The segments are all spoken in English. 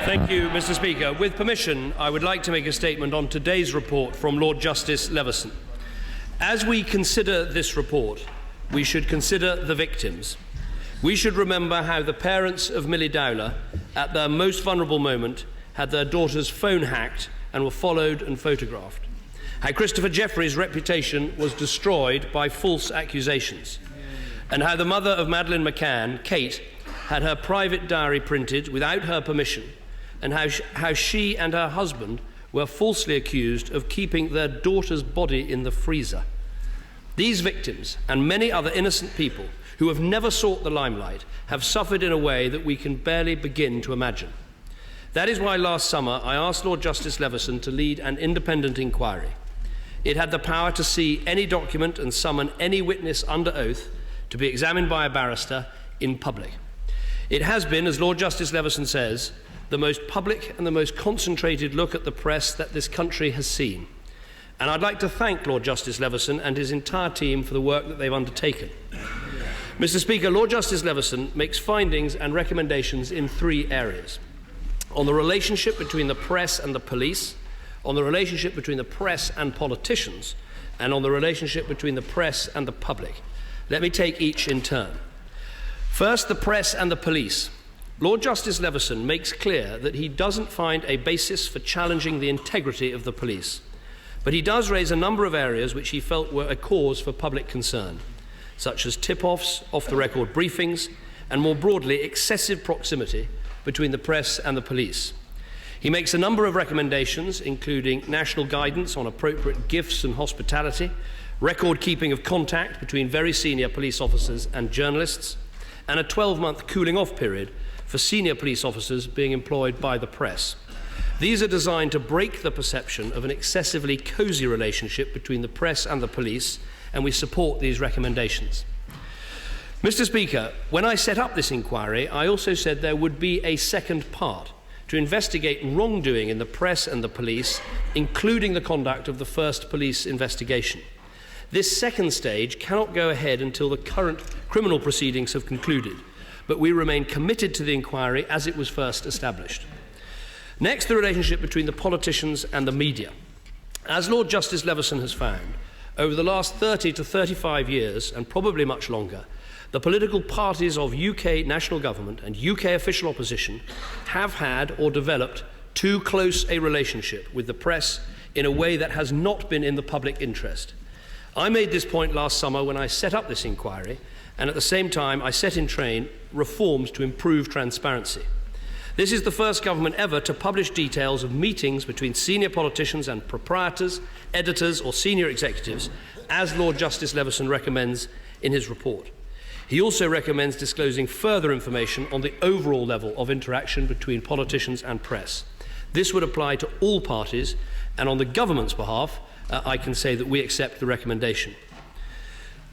Thank you, Mr. Speaker. With permission, I would like to make a statement on today's report from Lord Justice Leveson. As we consider this report, we should consider the victims. We should remember how the parents of Millie Dowler, at their most vulnerable moment, had their daughter's phone hacked and were followed and photographed. How Christopher Jeffrey's reputation was destroyed by false accusations. And how the mother of Madeleine McCann, Kate, had her private diary printed without her permission, and how she and her husband were falsely accused of keeping their daughter's body in the freezer. These victims, and many other innocent people who have never sought the limelight, have suffered in a way that we can barely begin to imagine. That is why last summer I asked Lord Justice Leveson to lead an independent inquiry. It had the power to see any document and summon any witness under oath to be examined by a barrister in public. It has been, as Lord Justice Leveson says, the most public and the most concentrated look at the press that this country has seen. And I'd like to thank Lord Justice Leveson and his entire team for the work that they've undertaken. Mr. Speaker, Lord Justice Leveson makes findings and recommendations in 3 areas: on the relationship between the press and the police, on the relationship between the press and politicians, and on the relationship between the press and the public. Let me take each in turn. First, the press and the police. Lord Justice Leveson makes clear that he doesn't find a basis for challenging the integrity of the police, but he does raise a number of areas which he felt were a cause for public concern, such as tip-offs, off-the-record briefings, and more broadly, excessive proximity between the press and the police. He makes a number of recommendations, including national guidance on appropriate gifts and hospitality, record keeping of contact between very senior police officers and journalists, and a 12-month cooling-off period for senior police officers being employed by the press. These are designed to break the perception of an excessively cosy relationship between the press and the police, and we support these recommendations. Mr. Speaker, when I set up this inquiry, I also said there would be a second part to investigate wrongdoing in the press and the police, including the conduct of the first police investigation. This second stage cannot go ahead until the current criminal proceedings have concluded, but we remain committed to the inquiry as it was first established. Next, the relationship between the politicians and the media. As Lord Justice Leveson has found, over the last 30 to 35 years, and probably much longer, the political parties of UK national government and UK official opposition have had or developed too close a relationship with the press in a way that has not been in the public interest. I made this point last summer when I set up this inquiry, and at the same time I set in train reforms to improve transparency. This is the first government ever to publish details of meetings between senior politicians and proprietors, editors or senior executives, as Lord Justice Leveson recommends in his report. He also recommends disclosing further information on the overall level of interaction between politicians and press. This would apply to all parties, and on the government's behalf, I can say that we accept the recommendation.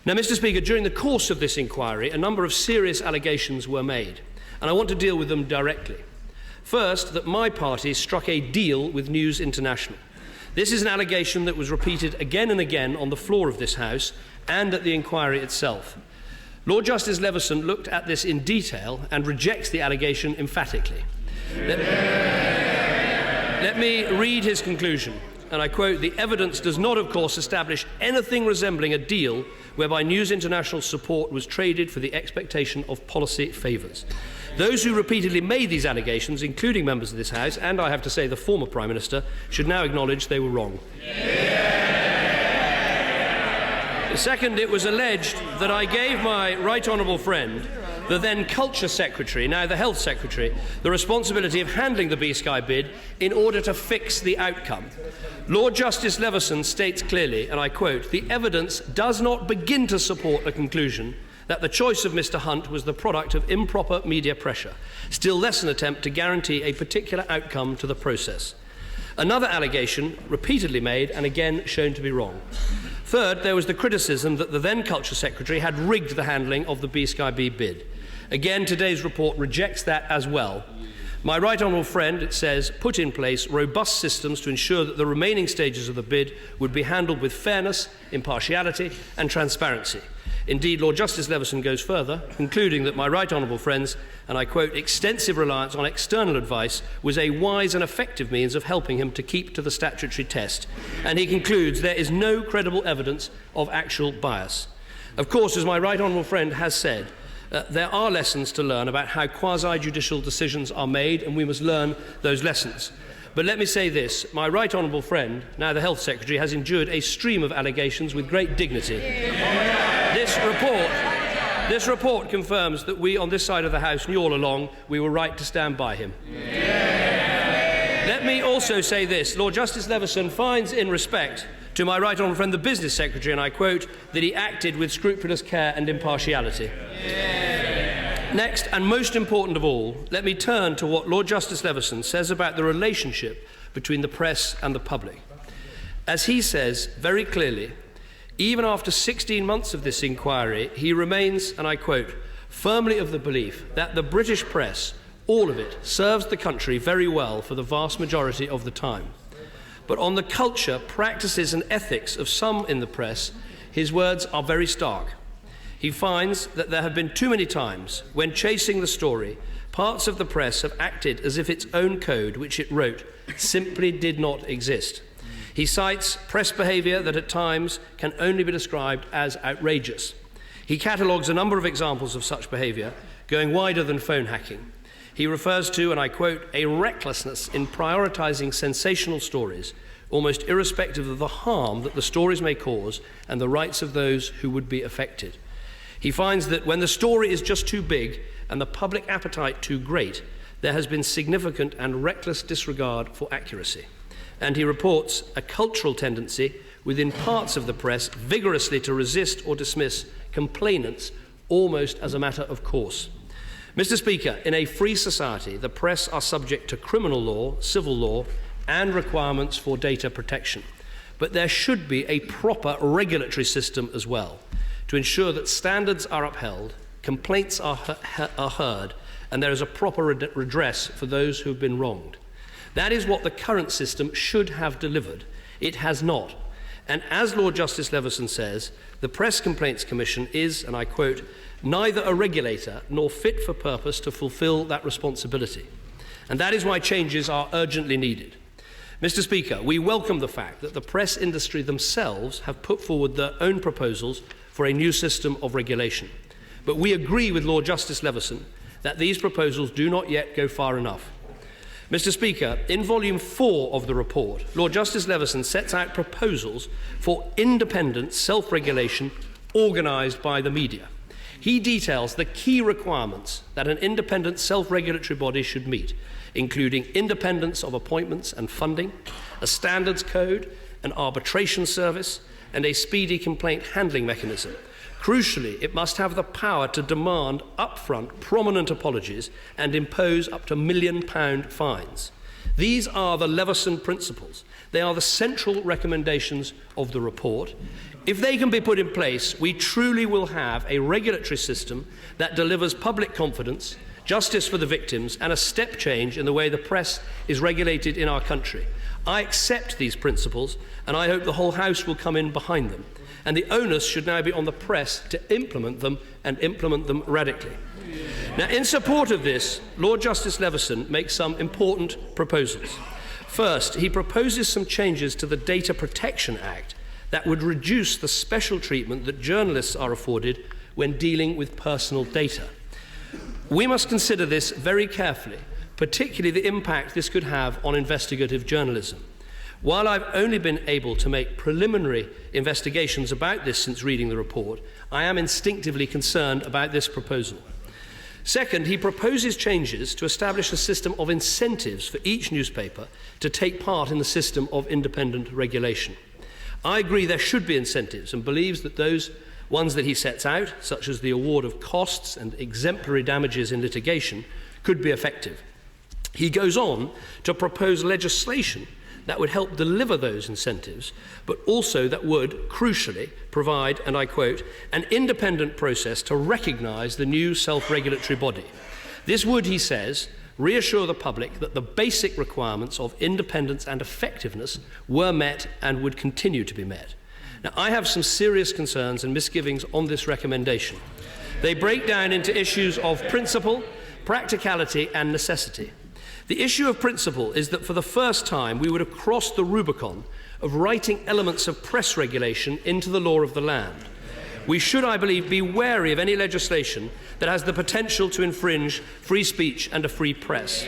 Now, Mr. Speaker, during the course of this inquiry, a number of serious allegations were made, and I want to deal with them directly. First, that my party struck a deal with News International. This is an allegation that was repeated again and again on the floor of this House and at the inquiry itself. Lord Justice Leveson looked at this in detail and rejects the allegation emphatically. Let me read his conclusion, and I quote, "The evidence does not, of course, establish anything resembling a deal whereby News International support was traded for the expectation of policy favours. Those who repeatedly made these allegations, including members of this House, and I have to say the former Prime Minister, should now acknowledge they were wrong." Second, it was alleged that I gave my right honourable friend, the then Culture Secretary, now the Health Secretary, the responsibility of handling the B-Sky bid in order to fix the outcome. Lord Justice Leveson states clearly, and I quote, "The evidence does not begin to support a conclusion that the choice of Mr Hunt was the product of improper media pressure, still less an attempt to guarantee a particular outcome to the process." Another allegation repeatedly made and again shown to be wrong. Third, there was the criticism that the then Culture Secretary had rigged the handling of the B-Sky B bid. Again, today's report rejects that as well. My right honourable friend, it says, put in place robust systems to ensure that the remaining stages of the bid would be handled with fairness, impartiality and transparency. Indeed, Lord Justice Leveson goes further, concluding that my right honourable friends, and I quote, extensive reliance on external advice was a wise and effective means of helping him to keep to the statutory test. And he concludes there is no credible evidence of actual bias. Of course, as my right honourable friend has said, there are lessons to learn about how quasi-judicial decisions are made, and we must learn those lessons. But let me say this, my right honourable friend, now the Health Secretary, has endured a stream of allegations with great dignity. This report confirms that we on this side of the House knew all along we were right to stand by him. Let me also say this, Lord Justice Leveson finds in respect to my right honourable friend the Business Secretary, and I quote, that he acted with scrupulous care and impartiality. Next, and most important of all, let me turn to what Lord Justice Leveson says about the relationship between the press and the public. As he says very clearly, even after 16 months of this inquiry, he remains, and I quote, firmly of the belief that the British press, all of it, serves the country very well for the vast majority of the time. But on the culture, practices and ethics of some in the press, his words are very stark. He finds that there have been too many times when chasing the story, parts of the press have acted as if its own code, which it wrote, simply did not exist. He cites press behaviour that at times can only be described as outrageous. He catalogues a number of examples of such behaviour, going wider than phone hacking. He refers to, and I quote, a recklessness in prioritising sensational stories, almost irrespective of the harm that the stories may cause and the rights of those who would be affected. He finds that when the story is just too big and the public appetite too great, there has been significant and reckless disregard for accuracy. And he reports a cultural tendency within parts of the press vigorously to resist or dismiss complainants almost as a matter of course. Mr. Speaker, in a free society, the press are subject to criminal law, civil law, and requirements for data protection. But there should be a proper regulatory system as well, to ensure that standards are upheld, complaints are heard, and there is a proper redress for those who have been wronged. That is what the current system should have delivered. It has not. And as Lord Justice Leveson says, the Press Complaints Commission is, and I quote, neither a regulator nor fit for purpose to fulfil that responsibility. And that is why changes are urgently needed. Mr. Speaker, we welcome the fact that the press industry themselves have put forward their own proposals for a new system of regulation. But we agree with Lord Justice Leveson that these proposals do not yet go far enough. Mr. Speaker, in Volume 4 of the report, Lord Justice Leveson sets out proposals for independent self-regulation organised by the media. He details the key requirements that an independent self-regulatory body should meet, including independence of appointments and funding, a standards code, an arbitration service, and a speedy complaint handling mechanism. Crucially, it must have the power to demand upfront prominent apologies and impose up to £1 million fines. These are the Leveson principles. They are the central recommendations of the report. If they can be put in place, we truly will have a regulatory system that delivers public confidence, justice for the victims, and a step change in the way the press is regulated in our country. I accept these principles, and I hope the whole House will come in behind them. And the onus should now be on the press to implement them, and implement them radically. Now, in support of this, Lord Justice Leveson makes some important proposals. First, he proposes some changes to the Data Protection Act that would reduce the special treatment that journalists are afforded when dealing with personal data. We must consider this very carefully, particularly the impact this could have on investigative journalism. While I've only been able to make preliminary investigations about this since reading the report, I am instinctively concerned about this proposal. Second, he proposes changes to establish a system of incentives for each newspaper to take part in the system of independent regulation. I agree there should be incentives, and believes that those ones that he sets out, such as the award of costs and exemplary damages in litigation, could be effective. He goes on to propose legislation that would help deliver those incentives, but also that would, crucially, provide, and I quote, an independent process to recognise the new self-regulatory body. This would, he says, reassure the public that the basic requirements of independence and effectiveness were met and would continue to be met. Now, I have some serious concerns and misgivings on this recommendation. They break down into issues of principle, practicality and necessity. The issue of principle is that for the first time we would have crossed the Rubicon of writing elements of press regulation into the law of the land. We should, I believe, be wary of any legislation that has the potential to infringe free speech and a free press.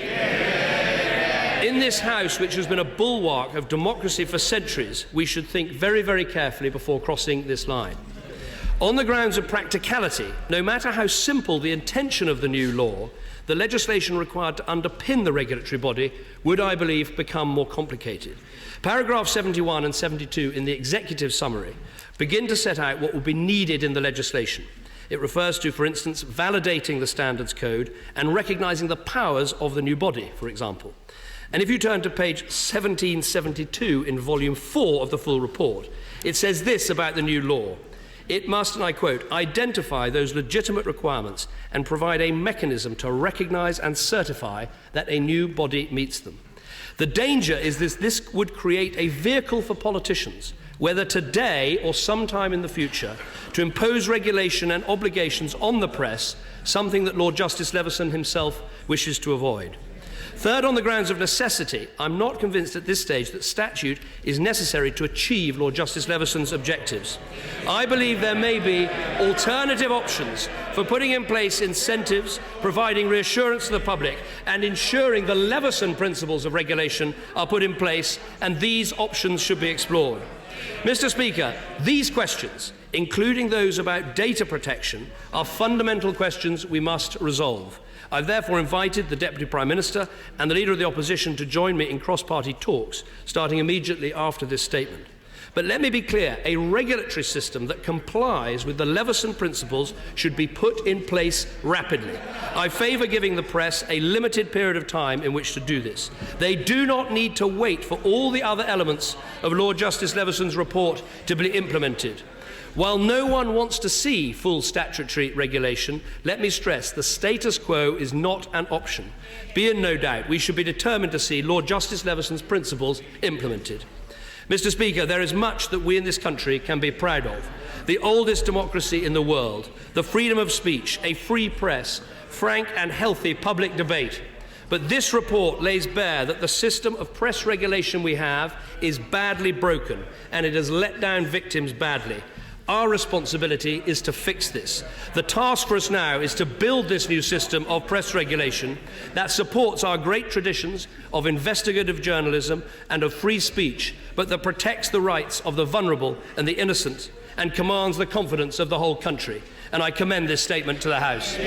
In this House, which has been a bulwark of democracy for centuries, we should think very, very carefully before crossing this line. On the grounds of practicality, no matter how simple the intention of the new law, the legislation required to underpin the regulatory body would, I believe, become more complicated. Paragraphs 71 and 72 in the executive summary begin to set out what will be needed in the legislation. It refers to, for instance, validating the standards code and recognising the powers of the new body, for example. And if you turn to page 1772 in volume 4 of the full report, it says this about the new law. It must, and I quote, identify those legitimate requirements and provide a mechanism to recognise and certify that a new body meets them. The danger is this would create a vehicle for politicians, whether today or sometime in the future, to impose regulation and obligations on the press, something that Lord Justice Leveson himself wishes to avoid. Third, on the grounds of necessity, I'm not convinced at this stage that statute is necessary to achieve Lord Justice Leveson's objectives. I believe there may be alternative options for putting in place incentives, providing reassurance to the public, and ensuring the Leveson principles of regulation are put in place, and these options should be explored. Mr. Speaker, these questions, including those about data protection, are fundamental questions we must resolve. I've therefore invited the Deputy Prime Minister and the Leader of the Opposition to join me in cross-party talks, starting immediately after this statement. But let me be clear, a regulatory system that complies with the Leveson principles should be put in place rapidly. I favour giving the press a limited period of time in which to do this. They do not need to wait for all the other elements of Lord Justice Leveson's report to be implemented. While no one wants to see full statutory regulation, let me stress the status quo is not an option. Be in no doubt we should be determined to see Lord Justice Leveson's principles implemented. Mr. Speaker, there is much that we in this country can be proud of. The oldest democracy in the world, the freedom of speech, a free press, frank and healthy public debate. But this report lays bare that the system of press regulation we have is badly broken, and it has let down victims badly. Our responsibility is to fix this. The task for us now is to build this new system of press regulation that supports our great traditions of investigative journalism and of free speech, but that protects the rights of the vulnerable and the innocent and commands the confidence of the whole country. And I commend this statement to the House.